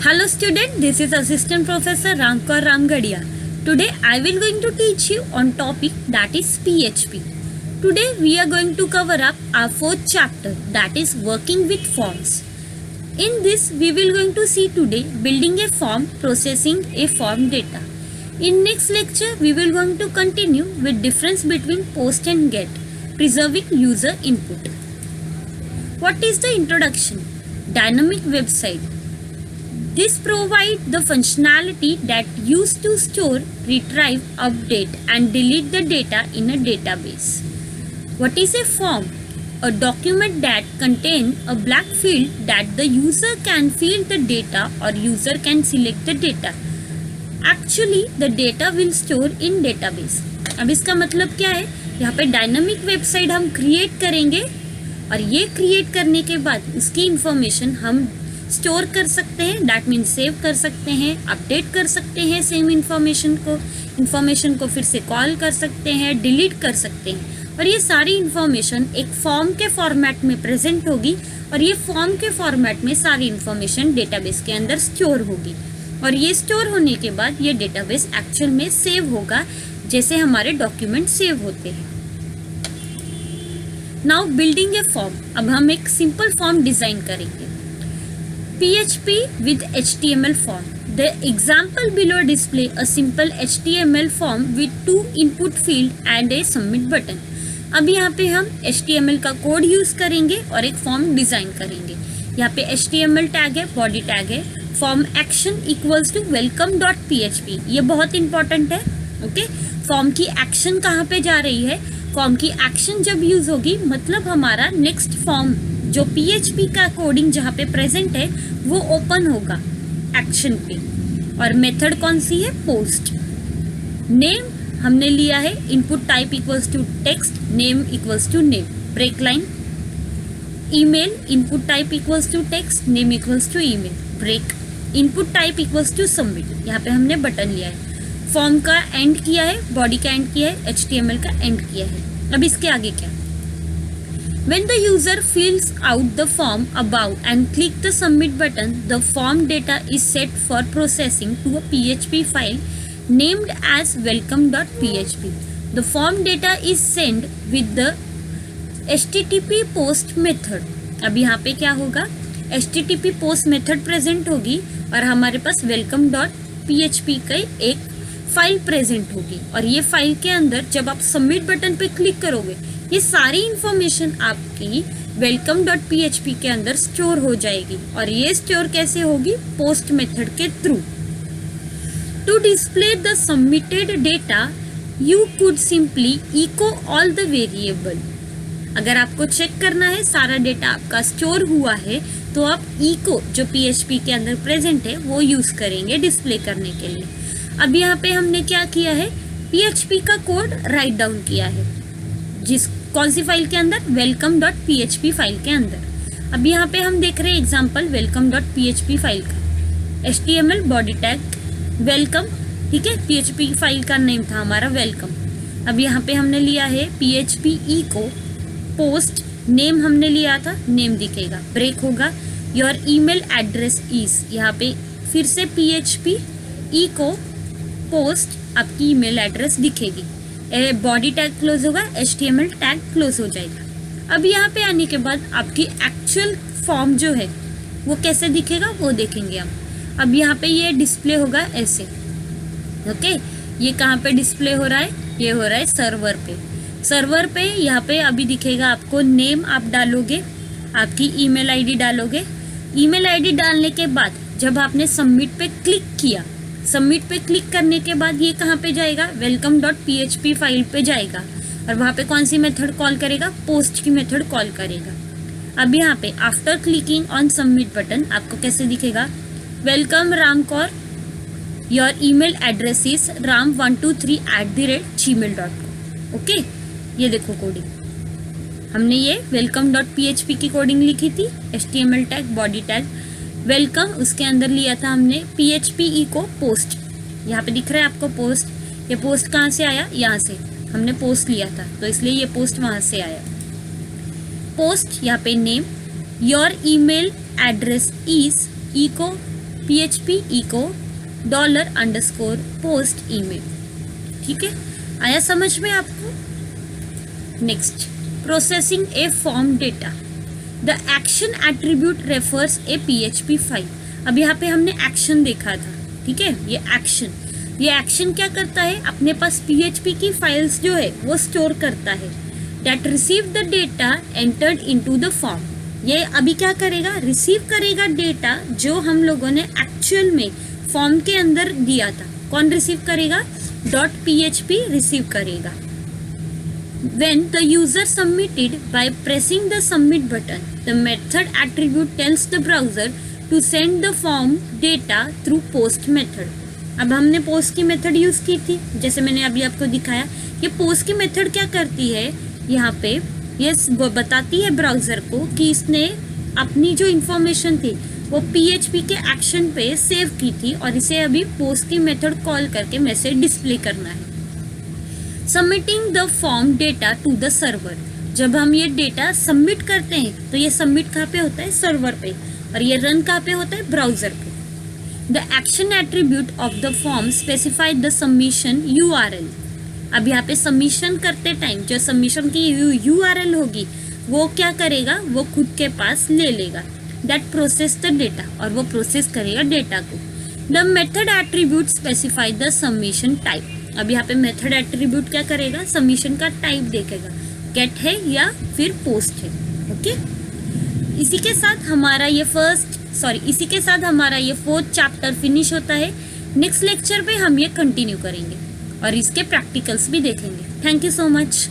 Hello student, this is Assistant Professor Ramkar Ramgadia. Today I will going to teach you on topic that is PHP. Today we are going to cover up our fourth chapter that is working with forms. In this we will going to see today building a form, processing a form data. In next lecture we will going to continue with difference between post and get, preserving user input. What is the introduction? Dynamic website. This provides the functionality that used to store, retrieve, update and delete the data in a database. What is a form? A document that contains a blank field that the user can fill the data or user can select the data. Actually, the data will store in database. अब इसका मतलब क्या है? यहाँ पे dynamic website हम create करेंगे और ये क्रिएट करने के बाद उसकी इंफॉर्मेशन हम स्टोर कर सकते हैं, दैट मीन्स सेव कर सकते हैं, अपडेट कर सकते हैं सेम इंफॉर्मेशन को फिर से कॉल कर सकते हैं, डिलीट कर सकते हैं और ये सारी इंफॉर्मेशन एक फॉर्म के फॉर्मेट में प्रेजेंट होगी और ये फॉर्म के फॉर्मेट में सारी इंफॉर्मेशन डेटाबेस के अंदर स्टोर होगी और ये स्टोर होने के बाद ये डेटाबेस एक्चुअल में सेव होगा जैसे हमारे डॉक्यूमेंट सेव होते हैं. नाउ बिल्डिंग ए फॉर्म. अब हम एक सिंपल फॉर्म डिजाइन करेंगे. PHP with HTML form. The example below display a simple HTML form with 2 input field and a submit button. अब यहाँ पे हम HTML का कोड यूज करेंगे और एक फॉर्म डिजाइन करेंगे. यहाँ पे HTML टैग है, बॉडी टैग है, form action equals to welcome.php. ये बहुत इंपॉर्टेंट है. ओके, फॉर्म की एक्शन कहाँ पे जा रही है? फॉर्म की एक्शन जब यूज होगी मतलब हमारा नेक्स्ट फॉर्म जो PHP का कोडिंग जहाँ पे प्रेजेंट है वो ओपन होगा एक्शन पे. और मेथड कौन सी है? पोस्ट. नेम हमने लिया है input type equals to text, name equals to name, break line. Email input type equals to text, name equals to email, break. Input type equals to submit. यहाँ पे हमने बटन लिया है. फॉर्म का and किया है, बॉडी का and किया है, HTML का एंड किया है. अब इसके आगे क्या? When the user fills out the form above and click the submit button, the form data is set for processing to a PHP file named as welcome.php. The form data is sent with the HTTP post method. अब यहाँ पे क्या होगा? HTTP post method present होगी और हमारे पास welcome.php का एक फाइल प्रेजेंट होगी और ये फाइल के अंदर जब आप सबमिट बटन पे क्लिक करोगे ये सारी इंफॉर्मेशन आपकी welcome.php के अंदर स्टोर हो जाएगी और ये स्टोर कैसे होगी? पोस्ट मेथड के थ्रू. To display the submitted data you could simply echo all the variable. अगर आपको चेक करना है सारा डेटा आपका स्टोर हुआ है तो आप इको जो PHP के अंदर प्रेजेंट है वो यूज करेंगे डिस्प्ले करने के लिए. अब यहाँ पे हमने क्या किया है? PHP का कोड राइट डाउन किया है कौन सी फाइल के अंदर? welcome.php फाइल के अंदर. अब यहाँ पे हम देख रहे हैं एग्जांपल welcome.php फाइल का. HTML बॉडी टैग वेलकम, ठीक है, PHP फाइल का नेम था हमारा वेलकम. अब यहाँ पे हमने लिया है PHP इको पोस्ट, नेम हमने लिया था, नेम दिखेगा, ब्रेक होगा. योर ईमेल एड्रेस इज, यहाँ पे फिर से PHP इको पोस्ट आपकी ईमेल एड्रेस दिखेगी. बॉडी टैग क्लोज होगा, HTML टैग क्लोज हो जाएगा. अब यहाँ पे आने के बाद आपकी एक्चुअल फॉर्म जो है वो कैसे दिखेगा वो देखेंगे हम. अब यहाँ पे ये डिस्प्ले होगा ऐसे. ओके, ये कहाँ पे डिस्प्ले हो रहा है? ये हो रहा है सर्वर पे. सर्वर पे यहाँ पे अभी दिखेगा आपको नेम, आप डालोगे, आपकी ईमेल आईडी डालोगे. ईमेल आईडी डालने के बाद जब आपने सबमिट पे क्लिक किया, सबमिट पे क्लिक करने के बाद ये कहाँ पे जाएगा? welcome.php फाइल पे जाएगा और वहाँ पे कौन सी मेथड कॉल करेगा? पोस्ट की मेथड कॉल करेगा. अब यहाँ पे after clicking on submit button आपको कैसे दिखेगा? Welcome Ramkaur, your email address is ram123@gmail.com. Okay, ये देखो कोडिंग हमने ये welcome.php की कोडिंग लिखी थी. HTML tag, body tag, welcome, उसके अंदर लिया था हमने PHP इको पोस्ट. यहाँ पे दिख रहा है आपको पोस्ट. ये पोस्ट कहाँ से आया? यहाँ से हमने पोस्ट लिया था तो इसलिए ये पोस्ट वहाँ से आया. पोस्ट यहाँ पे name, your email address is echo PHP echo $_post email। ठीक है, आया समझ में आपको? Next, processing A form data. The action attribute refers A PHP file. अब यहाँ पे हमने एक्शन देखा था, ठीक है, ये एक्शन क्या करता है, अपने पास PHP की फाइल्स जो है वो स्टोर करता है। That receive the data entered into the form. ये अभी क्या करेगा, रिसीव करेगा डेटा जो हम लोगों ने एक्चुअल में फॉर्म के अंदर दिया था। कौन रिसीव करेगा, .php रिसीव करेगा। When the user submitted by pressing the submit button, the method attribute tells the browser to send the form data through post method। अब हमने post की मेथड यूज की थी, जैसे मैंने अभी आपको दिखाया। ये post की मेथड क्या करती है, यहाँ पे ये बताती है ब्राउजर को कि इसने अपनी जो इंफॉर्मेशन थी वो PHP के एक्शन पे सेव की थी और इसे अभी पोस्ट की मेथड कॉल करके मैसेज डिस्प्ले करना है। Submitting the form data to the server. जब हम ये डेटा सबमिट करते हैं तो ये सबमिट कहाँ पे होता है, सर्वर पे, और ये रन कहाँ पे होता है, ब्राउजर पे। The action attribute of the form specify the submission URL। अब यहाँ पे सबमिशन करते टाइम जो सबमिशन की URL होगी वो क्या करेगा, वो खुद के पास ले लेगा। दैट प्रोसेस द डेटा, और वो प्रोसेस करेगा डेटा को। The method attribute specify the submission type. अब यहाँ पे मेथड एट्रीब्यूट क्या करेगा, सबमिशन का टाइप देखेगा, गेट है या फिर पोस्ट है। ओके, इसी के साथ हमारा ये फोर्थ चैप्टर फिनिश होता है। नेक्स्ट लेक्चर पे हम ये कंटिन्यू करेंगे और इसके प्रैक्टिकल्स भी देखेंगे। Thank you so much.